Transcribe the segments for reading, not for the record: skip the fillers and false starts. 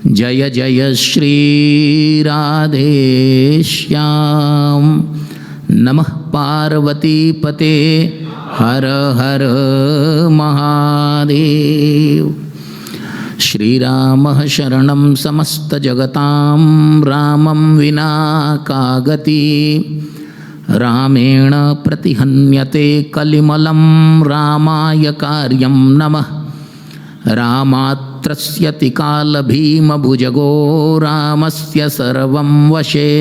जय जय श्री राधे श्याम। नमः पार्वती पते हर हर महादेव। श्रीरामः शरणं समस्तजगतां रामं विना का गति। रामेण प्रतिहन्यते कलिमलं रामाय कार्यं नमः। रामात्रस्यति कालभीमभुजगो रामस्य सर्वं वशे।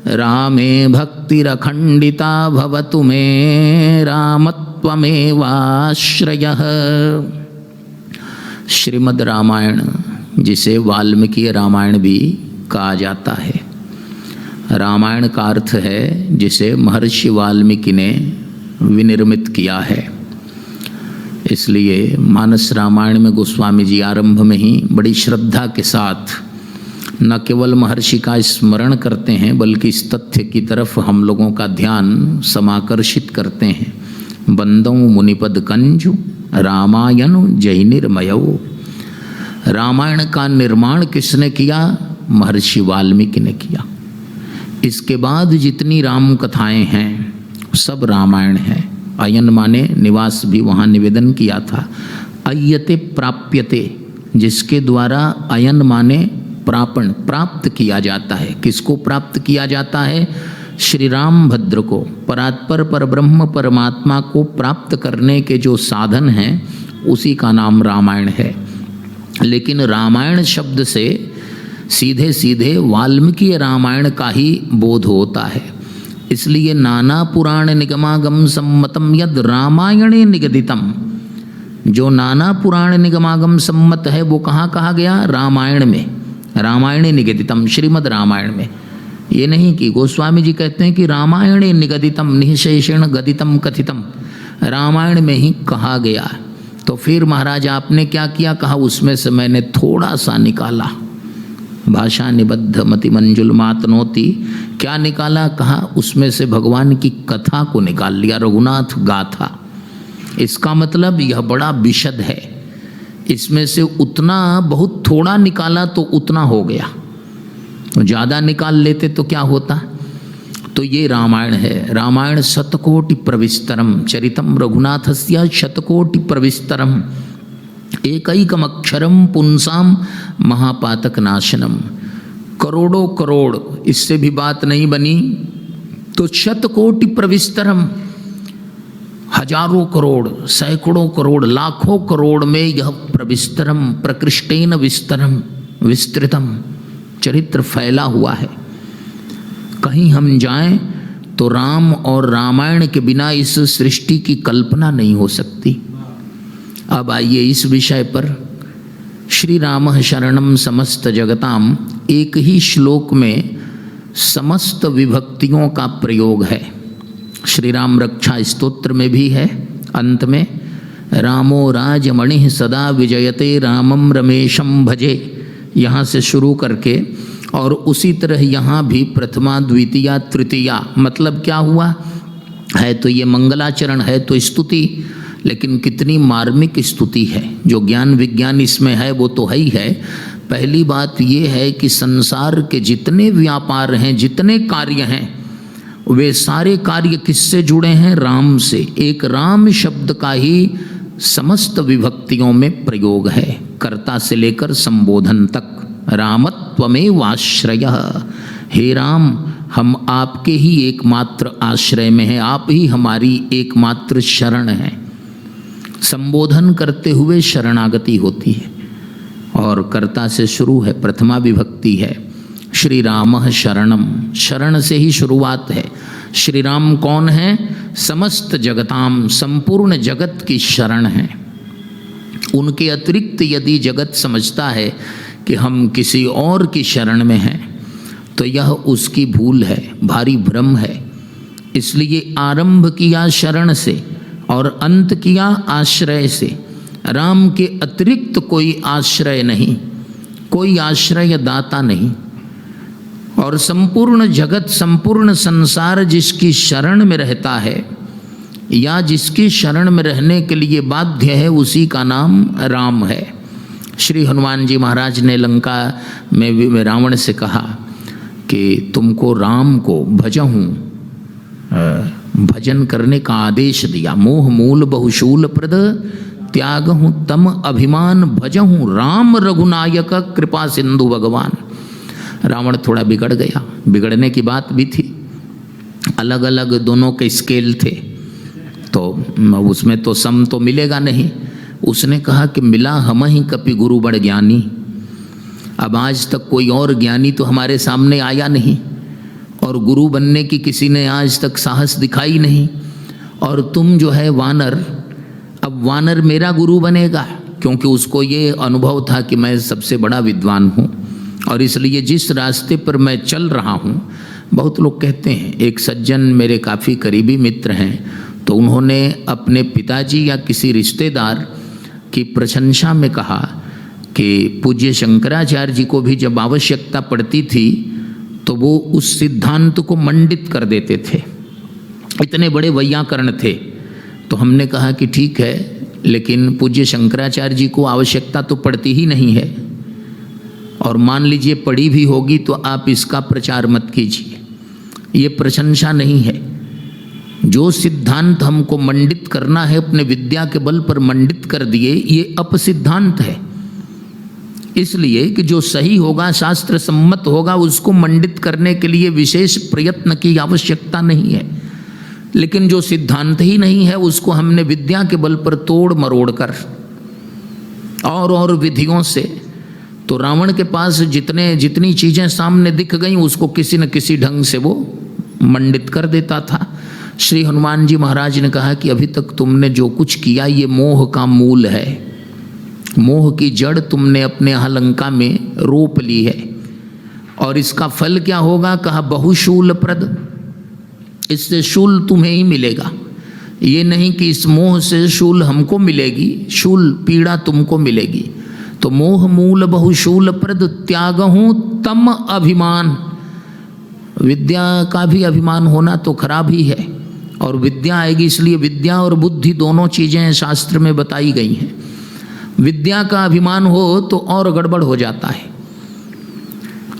रामे भक्तिरखण्डिता भवतु मे रामत्वमेवाश्रयः। श्रीमद् रामायण, जिसे वाल्मीकि रामायण भी कहा जाता है। रामायण का अर्थ है जिसे महर्षि वाल्मीकि ने विनिर्मित किया है। इसलिए मानस रामायण में गोस्वामी जी आरंभ में ही बड़ी श्रद्धा के साथ न केवल महर्षि का स्मरण करते हैं, बल्कि इस तथ्य की तरफ हम लोगों का ध्यान समाकर्षित करते हैं। बंदों मुनिपद कंजु रामायण जैनिर्मयो। रामायण का निर्माण किसने किया? महर्षि वाल्मीकि ने किया। इसके बाद जितनी राम कथाएं हैं सब रामायण है। अयन माने निवास भी वहाँ निवेदन किया था। अय्यते प्राप्यते, जिसके द्वारा अयन माने प्रापण, प्राप्त किया जाता है। किसको प्राप्त किया जाता है? श्री राम भद्र को, परात्पर पर ब्रह्म परमात्मा को प्राप्त करने के जो साधन हैं उसी का नाम रामायण है। लेकिन रामायण शब्द से सीधे सीधे वाल्मीकि रामायण का ही बोध होता है। इसलिए नाना पुराण निगमागम सम्मतम यद रामायणे निगदितम, जो नाना पुराण निगमागम सम्मत है वो कहाँ कहा गया? रामायण में। रामायणे निगदितम, श्रीमद् रामायण में। ये नहीं कि गोस्वामी जी कहते हैं कि रामायणे निगदितम निःशेषेण गदितम कथितम, रामायण में ही कहा गया। तो फिर महाराज आपने क्या किया? कहा उसमें से मैंने थोड़ा सा निकाला। भाषा निबद्ध मति मंजुल मातनोती, क्या निकाला? कहा उसमें से भगवान की कथा को निकाल लिया, रघुनाथ गाथा। इसका मतलब यह बड़ा विशद है। इसमें से उतना बहुत थोड़ा निकाला तो उतना हो गया, ज़्यादा निकाल लेते तो क्या होता? तो ये रामायण है। रामायण शतकोटि प्रविस्तरम चरितम रघुनाथस्य शतकोटि प्रविस्तरम एकैकम अक्षरम पुंसाम महापातक नाशनम। करोड़ों करोड़, इससे भी बात नहीं बनी तो शतकोटि प्रविस्तरम, हजारों करोड़, सैकड़ों करोड़, लाखों करोड़ में यह प्रविस्तरम प्रकृष्टेन विस्तरम विस्तृतम चरित्र फैला हुआ है। कहीं हम जाएं तो राम और रामायण के बिना इस सृष्टि की कल्पना नहीं हो सकती। अब आइए इस विषय पर। श्री राम शरणम समस्त जगताम, एक ही श्लोक में समस्त विभक्तियों का प्रयोग है। श्री राम रक्षा स्तोत्र में भी है। अंत में रामो राजमणि सदा विजयते रामम रमेशम भजे, यहाँ से शुरू करके और उसी तरह यहाँ भी प्रथमा द्वितीया तृतीया, मतलब क्या हुआ है? तो ये मंगलाचरण है तो स्तुति, लेकिन कितनी मार्मिक स्तुति है। जो ज्ञान विज्ञान इसमें है वो तो है ही है। पहली बात ये है कि संसार के जितने व्यापार हैं, जितने कार्य हैं, वे सारे कार्य किससे जुड़े हैं? राम से। एक राम शब्द का ही समस्त विभक्तियों में प्रयोग है, कर्ता से लेकर संबोधन तक। रामत्वमेवाश्रयः, हे राम हम आपके ही एकमात्र आश्रय में हैं, आप ही हमारी एकमात्र शरण हैं। संबोधन करते हुए शरणागति होती है और कर्ता से शुरू है, प्रथमा विभक्ति है। श्री रामः शरणम, शरण से ही शुरुआत है। श्री राम कौन है? समस्त जगताम, संपूर्ण जगत की शरण है। उनके अतिरिक्त यदि जगत समझता है कि हम किसी और की शरण में हैं तो यह उसकी भूल है, भारी भ्रम है। इसलिए आरंभ किया शरण से और अंत किया आश्रय से। राम के अतिरिक्त कोई आश्रय नहीं, कोई आश्रय दाता नहीं। और संपूर्ण जगत, संपूर्ण संसार जिसकी शरण में रहता है या जिसकी शरण में रहने के लिए बाध्य है, उसी का नाम राम है। श्री हनुमान जी महाराज ने लंका में रावण से कहा कि तुमको राम को भजन करने का आदेश दिया। मोह मूल बहुशूल प्रद त्याग हूँ तम अभिमान भजहूँ राम रघुनायक कृपा सिंधु भगवान। रावण थोड़ा बिगड़ गया, बिगड़ने की बात भी थी, अलग अलग दोनों के स्केल थे, तो उसमें तो सम तो मिलेगा नहीं। उसने कहा कि मिला हम ही कपि गुरु बड़ ज्ञानी। अब आज तक कोई और ज्ञानी तो हमारे सामने आया नहीं, और गुरु बनने की किसी ने आज तक साहस दिखाई नहीं। और तुम जो है वानर, अब वानर मेरा गुरु बनेगा, क्योंकि उसको ये अनुभव था कि मैं सबसे बड़ा विद्वान हूँ, और इसलिए जिस रास्ते पर मैं चल रहा हूँ। बहुत लोग कहते हैं, एक सज्जन मेरे काफ़ी करीबी मित्र हैं, तो उन्होंने अपने पिताजी या किसी रिश्तेदार की प्रशंसा में कहा कि पूज्य शंकराचार्य जी को भी जब आवश्यकता पड़ती थी तो वो उस सिद्धांत को मंडित कर देते थे, इतने बड़े वैयाकरण थे। तो हमने कहा कि ठीक है, लेकिन पूज्य शंकराचार्य जी को आवश्यकता तो पड़ती ही नहीं है, और मान लीजिए पड़ी भी होगी तो आप इसका प्रचार मत कीजिए, ये प्रशंसा नहीं है। जो सिद्धांत हमको मंडित करना है अपने विद्या के बल पर मंडित कर दिए, ये अपसिद्धांत है। इसलिए कि जो सही होगा, शास्त्र सम्मत होगा, उसको मंडित करने के लिए विशेष प्रयत्न की आवश्यकता नहीं है। लेकिन जो सिद्धांत ही नहीं है, उसको हमने विद्या के बल पर तोड़ मरोड़ कर और विधियों से, तो रावण के पास जितनी चीज़ें सामने दिख गईं, उसको किसी न किसी ढंग से वो मंडित कर देता था। श्री हनुमान जी महाराज ने कहा कि अभी तक तुमने जो कुछ किया ये मोह का मूल है, मोह की जड़ तुमने अपने यहाँ लंका में रोप ली है, और इसका फल क्या होगा? कहा बहुशूल प्रद, इससे शूल तुम्हें ही मिलेगा। ये नहीं कि इस मोह से शूल हमको मिलेगी, शूल पीड़ा तुमको मिलेगी। तो मोह मूल बहुशूल प्रद त्याग हूँ तम अभिमान। विद्या का भी अभिमान होना तो खराब ही है, और विद्या आएगी, इसलिए विद्या और बुद्धि दोनों चीज़ें शास्त्र में बताई गई हैं। विद्या का अभिमान हो तो और गड़बड़ हो जाता है,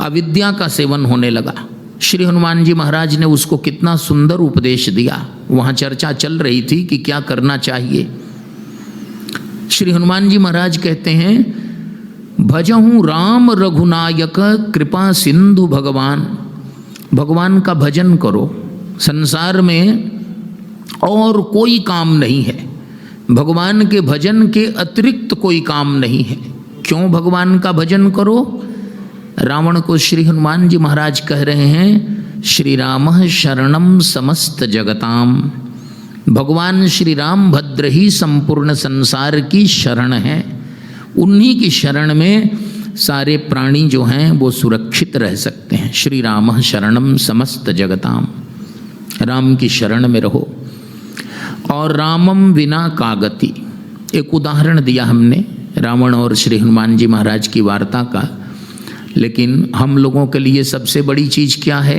अविद्या का सेवन होने लगा। श्री हनुमान जी महाराज ने उसको कितना सुंदर उपदेश दिया। वहाँ चर्चा चल रही थी कि क्या करना चाहिए। श्री हनुमान जी महाराज कहते हैं, भजहूँ राम रघुनायक कृपा सिंधु भगवान। भगवान का भजन करो, संसार में और कोई काम नहीं है, भगवान के भजन के अतिरिक्त कोई काम नहीं है। क्यों भगवान का भजन करो? रावण को श्री हनुमान जी महाराज कह रहे हैं, श्री राम शरणम समस्त जगताम। भगवान श्री राम भद्र ही संपूर्ण संसार की शरण है, उन्हीं की शरण में सारे प्राणी जो हैं वो सुरक्षित रह सकते हैं। श्री राम शरणम समस्त जगताम, राम की शरण में रहो। और रामम विना का गति, एक उदाहरण दिया हमने रावण और श्री हनुमान जी महाराज की वार्ता का। लेकिन हम लोगों के लिए सबसे बड़ी चीज़ क्या है?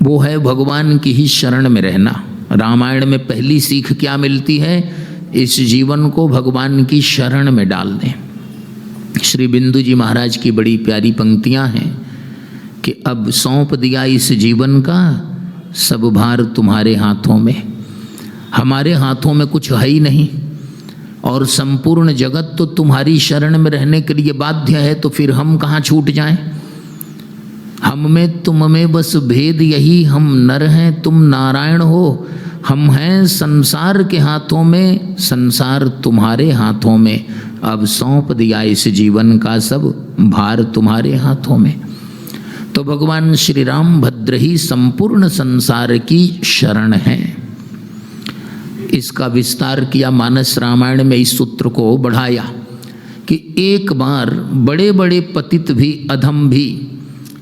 वो है भगवान की ही शरण में रहना। रामायण में पहली सीख क्या मिलती है? इस जीवन को भगवान की शरण में डाल दें। श्री बिंदु जी महाराज की बड़ी प्यारी पंक्तियां हैं कि अब सौंप दिया इस जीवन का सब भार तुम्हारे हाथों में। हमारे हाथों में कुछ है ही नहीं, और संपूर्ण जगत तो तुम्हारी शरण में रहने के लिए बाध्य है, तो फिर हम कहाँ छूट जाएं? हम में तुम में बस भेद यही, हम नर हैं तुम नारायण हो। हम हैं संसार के हाथों में, संसार तुम्हारे हाथों में। अब सौंप दिया इस जीवन का सब भार तुम्हारे हाथों में। तो भगवान श्री राम भद्र ही संपूर्ण संसार की शरण है। इसका विस्तार किया मानस रामायण में, इस सूत्र को बढ़ाया कि एक बार बड़े बड़े पतित भी, अधम भी,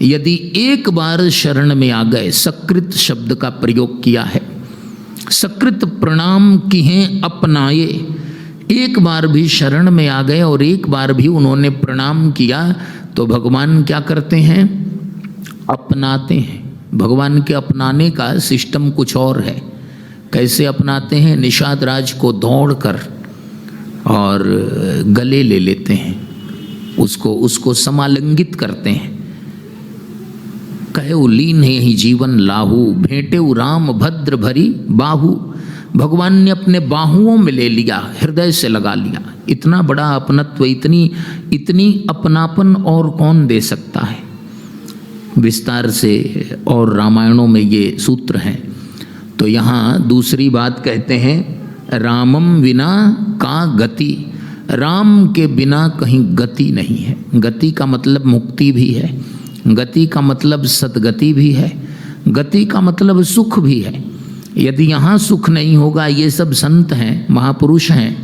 यदि एक बार शरण में आ गए, सकृत शब्द का प्रयोग किया है, सकृत प्रणाम किहें अपनाए। एक बार भी शरण में आ गए और एक बार भी उन्होंने प्रणाम किया, तो भगवान क्या करते हैं? अपनाते हैं। भगवान के अपनाने का सिस्टम कुछ और है। कैसे अपनाते हैं? निषाद राज को दौड़कर और गले ले लेते हैं, उसको समालिंगित करते हैं। कहे लीन है ही जीवन लाहू, भेंटे राम भद्र भरी बाहू। भगवान ने अपने बाहुओं में ले लिया, हृदय से लगा लिया। इतना बड़ा अपनत्व, इतनी अपनापन और कौन दे सकता है। विस्तार से और रामायणों में ये सूत्र हैं। तो यहाँ दूसरी बात कहते हैं, रामम विना का गति। राम के बिना कहीं गति नहीं है। गति का मतलब मुक्ति भी है, गति का मतलब सद्गति भी है, गति का मतलब सुख भी है। यदि यहाँ सुख नहीं होगा, ये सब संत हैं, महापुरुष हैं,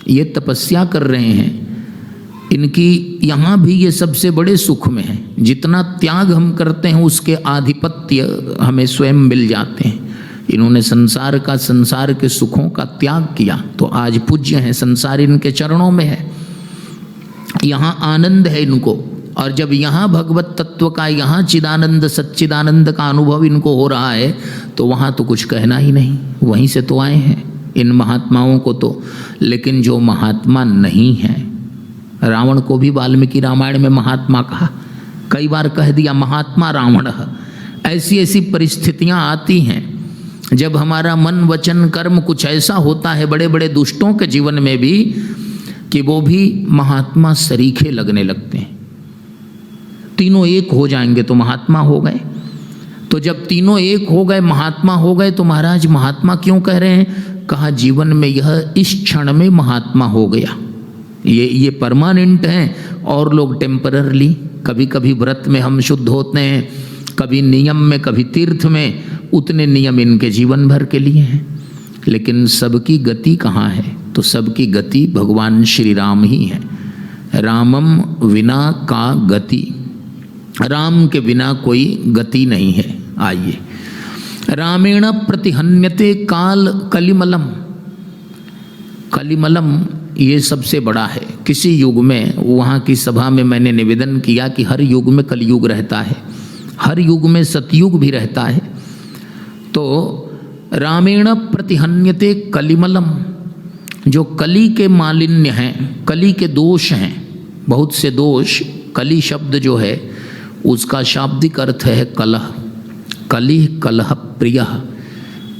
ये तपस्या कर रहे हैं, इनकी यहाँ भी ये सबसे बड़े सुख में है। जितना त्याग हम करते हैं उसके आधिपत्य हमें स्वयं मिल जाते हैं। इन्होंने संसार के सुखों का त्याग किया तो आज पूज्य हैं। संसार इनके चरणों में है, यहाँ आनंद है इनको। और जब यहाँ भगवत तत्व का, यहाँ चिदानंद सच्चिदानंद का अनुभव इनको हो रहा है तो वहाँ तो कुछ कहना ही नहीं। वहीं से तो आए हैं इन महात्माओं को तो। लेकिन जो महात्मा नहीं हैं, रावण को भी वाल्मीकि रामायण में महात्मा कहा, कई बार कह दिया महात्मा रावण। ऐसी ऐसी परिस्थितियाँ आती हैं जब हमारा मन वचन कर्म कुछ ऐसा होता है बड़े बड़े दुष्टों के जीवन में भी कि वो भी महात्मा सरीखे लगने लगते हैं। तीनों एक हो जाएंगे तो महात्मा हो गए। तो जब तीनों एक हो गए, महात्मा हो गए, तो महाराज महात्मा क्यों कह रहे हैं? कहा जीवन में यह इस क्षण में महात्मा हो गया। ये परमानेंट है और लोग टेम्पररली, कभी कभी व्रत में हम शुद्ध होते हैं, कभी नियम में, कभी तीर्थ में। उतने नियम इनके जीवन भर के लिए हैं। लेकिन सबकी गति कहाँ है? तो सबकी गति भगवान श्री राम ही है। रामम विना का गति, राम के बिना कोई गति नहीं है। आइए, रामेण प्रतिहन्यते काल कलिमलम। कलिमलम ये सबसे बड़ा है। किसी युग में, वहाँ की सभा में मैंने निवेदन किया कि हर युग में कलयुग रहता है, हर युग में सतयुग भी रहता है। तो रामेण प्रतिहन्यते कलिमलम, जो कली के मालिन्य हैं, कली के दोष हैं, बहुत से दोष। कली शब्द जो है उसका शाब्दिक अर्थ है कलह। कली कलह प्रिय,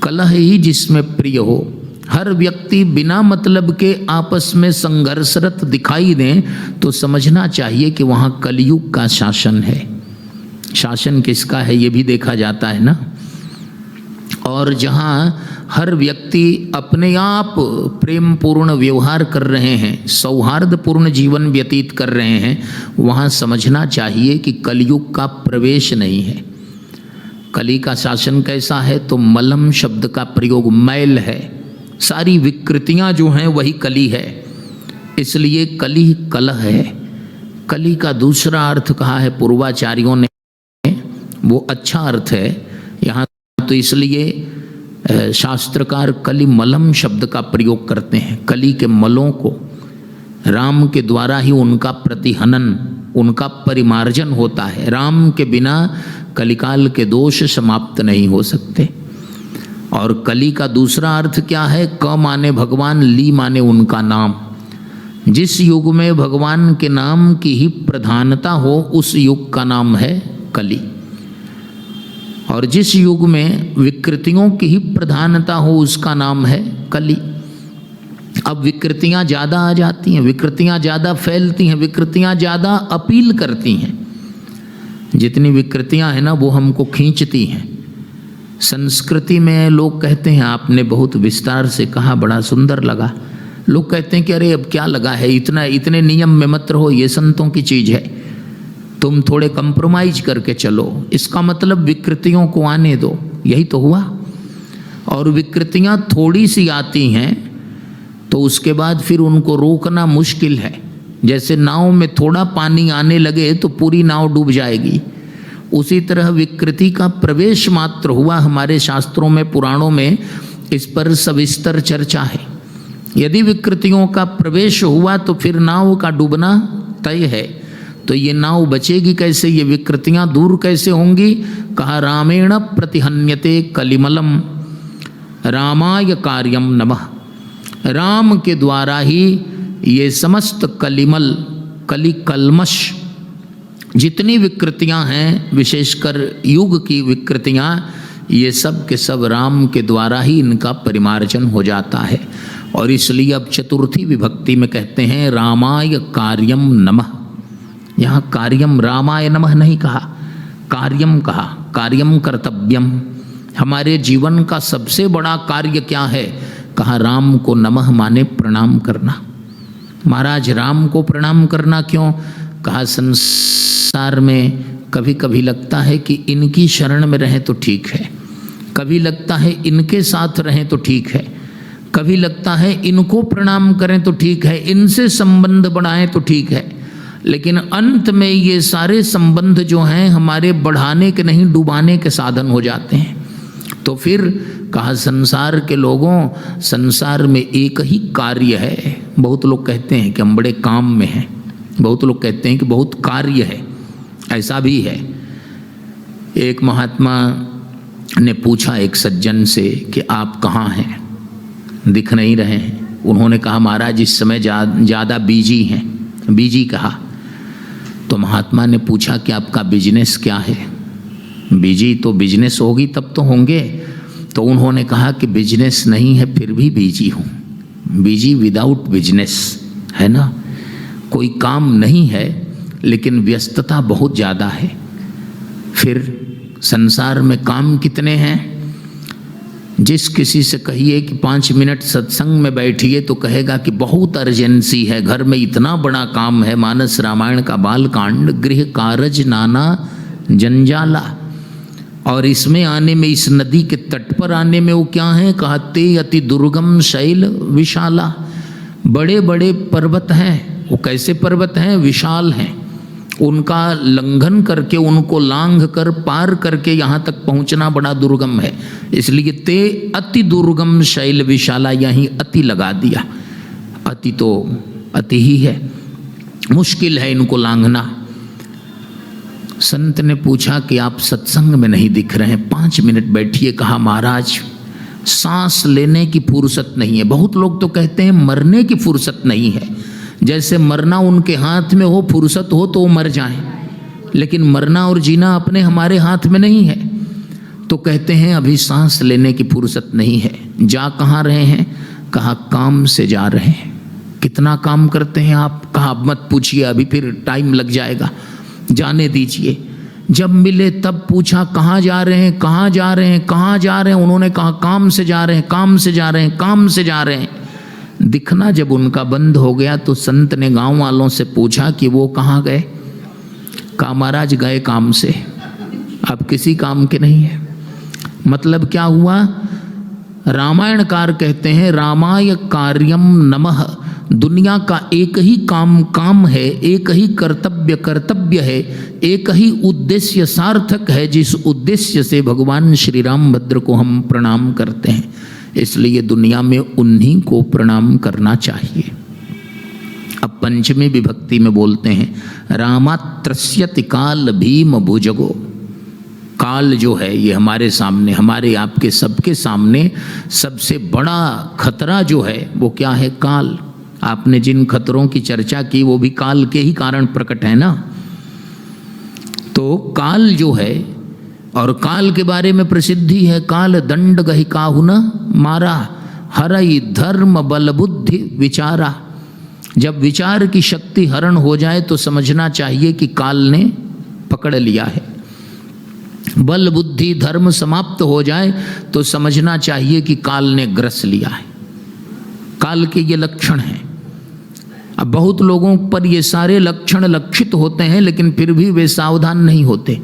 कलह ही जिसमें प्रिय हो। हर व्यक्ति बिना मतलब के आपस में संघर्षरत दिखाई दें तो समझना चाहिए कि वहाँ कलयुग का शासन है। शासन किसका है ये भी देखा जाता है ना। और जहाँ हर व्यक्ति अपने आप प्रेम पूर्ण व्यवहार कर रहे हैं, सौहार्दपूर्ण जीवन व्यतीत कर रहे हैं, वहाँ समझना चाहिए कि कलयुग का प्रवेश नहीं है। कली का शासन कैसा है? तो मलम शब्द का प्रयोग, मैल है। सारी विकृतियाँ जो हैं वही कली है, इसलिए कली कलह है। कली का दूसरा अर्थ कहा है पूर्वाचार्यों ने, वो अच्छा अर्थ है यहाँ तो, इसलिए शास्त्रकार कली मलम शब्द का प्रयोग करते हैं। कली के मलों को राम के द्वारा ही उनका प्रतिहनन, उनका परिमार्जन होता है। राम के बिना कलिकाल के दोष समाप्त नहीं हो सकते। और कली का दूसरा अर्थ क्या है? क माने भगवान, ली माने उनका नाम। जिस युग में भगवान के नाम की ही प्रधानता हो उस युग का नाम है कली। और जिस युग में विकृतियों की ही प्रधानता हो उसका नाम है कली। अब विकृतियां ज़्यादा आ जाती हैं, विकृतियां ज़्यादा फैलती हैं, विकृतियां ज़्यादा अपील करती हैं। जितनी विकृतियां हैं ना वो हमको खींचती हैं। संस्कृति में लोग कहते हैं, आपने बहुत विस्तार से कहा, बड़ा सुंदर लगा। लोग कहते हैं कि अरे अब क्या लगा है, इतने नियम में मत रहो, ये संतों की चीज़ है, तुम थोड़े कंप्रोमाइज करके चलो। इसका मतलब विकृतियों को आने दो, यही तो हुआ। और विकृतियां थोड़ी सी आती हैं तो उसके बाद फिर उनको रोकना मुश्किल है। जैसे नाव में थोड़ा पानी आने लगे तो पूरी नाव डूब जाएगी, उसी तरह विकृति का प्रवेश मात्र हुआ। हमारे शास्त्रों में, पुराणों में इस पर सविस्तर चर्चा है। यदि विकृतियों का प्रवेश हुआ तो फिर नाव का डूबना तय है। तो ये नाव बचेगी कैसे, ये विकृतियां दूर कैसे होंगी? कहा रामेण प्रतिहन्यते कलिमलम, रामाय कार्यम नमः। राम के द्वारा ही ये समस्त कलिमल, कली कल्मश जितनी विकृतियां हैं, विशेषकर युग की विकृतियां, ये सब के सब राम के द्वारा ही इनका परिमार्जन हो जाता है। और इसलिए अब चतुर्थी विभक्ति में कहते हैं रामाय कार्यम नमः। यहाँ कार्यम रामाय नमः नहीं कहा, कार्यम कहा, कार्यम कर्तव्यम। हमारे जीवन का सबसे बड़ा कार्य क्या है? कहा राम को नमः माने प्रणाम करना। महाराज राम को प्रणाम करना क्यों? कहा संसार में कभी कभी लगता है कि इनकी शरण में रहें तो ठीक है, कभी लगता है इनके साथ रहें तो ठीक है, कभी लगता है इनको प्रणाम करें तो ठीक है, इनसे संबंध बढ़ाएं तो ठीक है, लेकिन अंत में ये सारे संबंध जो हैं हमारे बढ़ाने के नहीं डुबाने के साधन हो जाते हैं। तो फिर कहा संसार के लोगों, संसार में एक ही कार्य है। बहुत लोग कहते हैं कि हम बड़े काम में हैं, बहुत लोग कहते हैं कि बहुत कार्य है, ऐसा भी है। एक महात्मा ने पूछा एक सज्जन से कि आप कहाँ हैं, दिख नहीं रहे हैं। उन्होंने कहा महाराज इस समय ज़्यादा बिजी हैं। बिजी कहा तो महात्मा ने पूछा कि आपका बिजनेस क्या है? बिजी तो बिजनेस होगी तब तो होंगे। तो उन्होंने कहा कि बिजनेस नहीं है फिर भी बिजी हूँ। बिजी विदाउट बिजनेस है ना, कोई काम नहीं है लेकिन व्यस्तता बहुत ज़्यादा है। फिर संसार में काम कितने हैं? जिस किसी से कहिए कि 5 मिनट सत्संग में बैठिए तो कहेगा कि बहुत अर्जेंसी है, घर में इतना बड़ा काम है। मानस रामायण का बालकांड, गृह कारज नाना जंजाला। और इसमें आने में, इस नदी के तट पर आने में वो क्या है? कहा ते अति दुर्गम शैल विशाला। बड़े बड़े पर्वत हैं। वो कैसे पर्वत हैं? विशाल हैं। उनका लंघन करके, उनको लांघ कर पार करके यहाँ तक पहुँचना बड़ा दुर्गम है। इसलिए ते अति दुर्गम शैल विशाला, यहीं अति लगा दिया। अति तो अति ही है, मुश्किल है इनको लांघना। संत ने पूछा कि आप सत्संग में नहीं दिख रहे हैं, 5 मिनट बैठिए। कहा महाराज सांस लेने की फुर्सत नहीं है। बहुत लोग तो कहते हैं मरने की फुर्सत नहीं है, जैसे मरना उनके हाथ में हो, फुर्सत हो तो वो मर जाएं। लेकिन मरना और जीना अपने हमारे हाथ में नहीं है। तो कहते हैं अभी सांस लेने की फुर्सत नहीं है। जा कहाँ रहे हैं? कहा काम से जा रहे हैं। कितना काम करते हैं आप? कहा मत पूछिए, अभी फिर टाइम लग जाएगा, जाने दीजिए। जब मिले तब पूछा कहाँ जा रहे हैं, कहाँ जा रहे हैं, कहाँ जा रहे हैं? उन्होंने कहा काम से जा रहे हैं, काम से जा रहे हैं, काम से जा रहे हैं। दिखना जब उनका बंद हो गया तो संत ने गांव वालों से पूछा कि वो कहाँ गए? कहा महाराज गए काम से, अब किसी काम के नहीं है। मतलब क्या हुआ? रामायणकार कहते हैं रामाय कार्यम नमः। दुनिया का एक ही काम है, एक ही कर्तव्य है, एक ही उद्देश्य सार्थक है, जिस उद्देश्य से भगवान श्री रामभद्र को हम प्रणाम करते हैं। इसलिए दुनिया में उन्हीं को प्रणाम करना चाहिए। अब पंचमी विभक्ति में बोलते हैं रामात्रस्यति काल भीम भुजगो। काल जो है ये हमारे सामने, हमारे आपके सबके सामने सबसे बड़ा खतरा जो है वो क्या है? काल। आपने जिन खतरों की चर्चा की वो भी काल के ही कारण प्रकट है ना। तो काल जो है, और काल के बारे में प्रसिद्धि है, काल दंड गहि काहु न मारा, हरई धर्म बल बुद्धि विचारा। जब विचार की शक्ति हरण हो जाए तो समझना चाहिए कि काल ने पकड़ लिया है। बल बुद्धि धर्म समाप्त हो जाए तो समझना चाहिए कि काल ने ग्रस लिया है। काल के ये लक्षण हैं। अब बहुत लोगों पर ये सारे लक्षण लक्षित होते हैं, लेकिन फिर भी वे सावधान नहीं होते।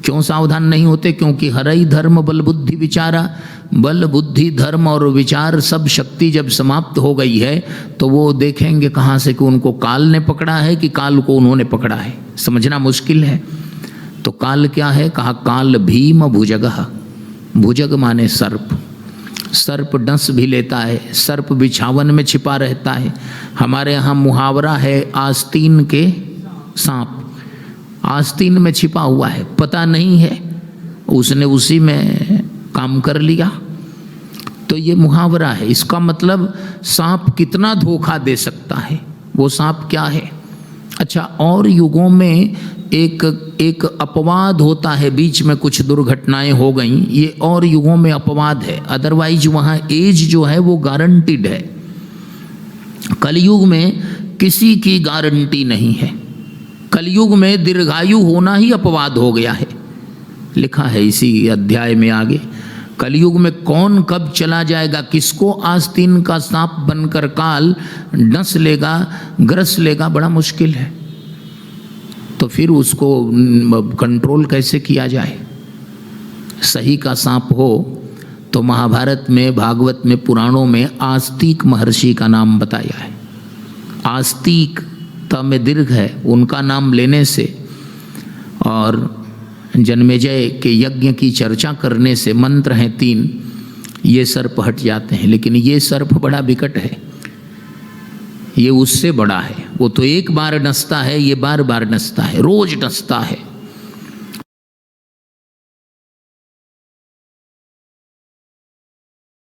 क्यों सावधान नहीं होते? क्योंकि हरई धर्म बल बुद्धि विचारा। बल बुद्धि धर्म और विचार सब शक्ति जब समाप्त हो गई है तो वो देखेंगे कहाँ से कि उनको काल ने पकड़ा है कि काल को उन्होंने पकड़ा है। समझना मुश्किल है। तो काल क्या है? कहा काल भीम भुजगः। भुजग माने सर्प। सर्प डंस भी लेता है, सर्प बिछावन में छिपा रहता है। हमारे यहाँ मुहावरा है आस्तीन के सांप। आस्तीन में छिपा हुआ है, पता नहीं है, उसने उसी में काम कर लिया। तो ये मुहावरा है। इसका मतलब सांप कितना धोखा दे सकता है। वो सांप क्या है? अच्छा, और युगों में एक अपवाद होता है, बीच में कुछ दुर्घटनाएं हो गई, ये और युगों में अपवाद है, अदरवाइज वहाँ एज जो है वो गारंटीड है। कलयुग में किसी की गारंटी नहीं है। कलयुग में दीर्घायु होना ही अपवाद हो गया है। लिखा है इसी अध्याय में आगे, कलयुग में कौन कब चला जाएगा, किसको आस्तीन का सांप बनकर काल डस लेगा, ग्रस लेगा, बड़ा मुश्किल है। तो फिर उसको कंट्रोल कैसे किया जाए? सही का सांप हो तो महाभारत में, भागवत में, पुराणों में आस्तिक महर्षि का नाम बताया है। आस्तिक त में दीर्घ है, उनका नाम लेने से और जन्मेजय के यज्ञ की चर्चा करने से, मंत्र हैं 3, ये सर्प हट जाते हैं। लेकिन ये सर्प बड़ा विकट है, ये उससे बड़ा है। वो तो एक बार नसता है, ये बार बार नसता है, रोज नसता है।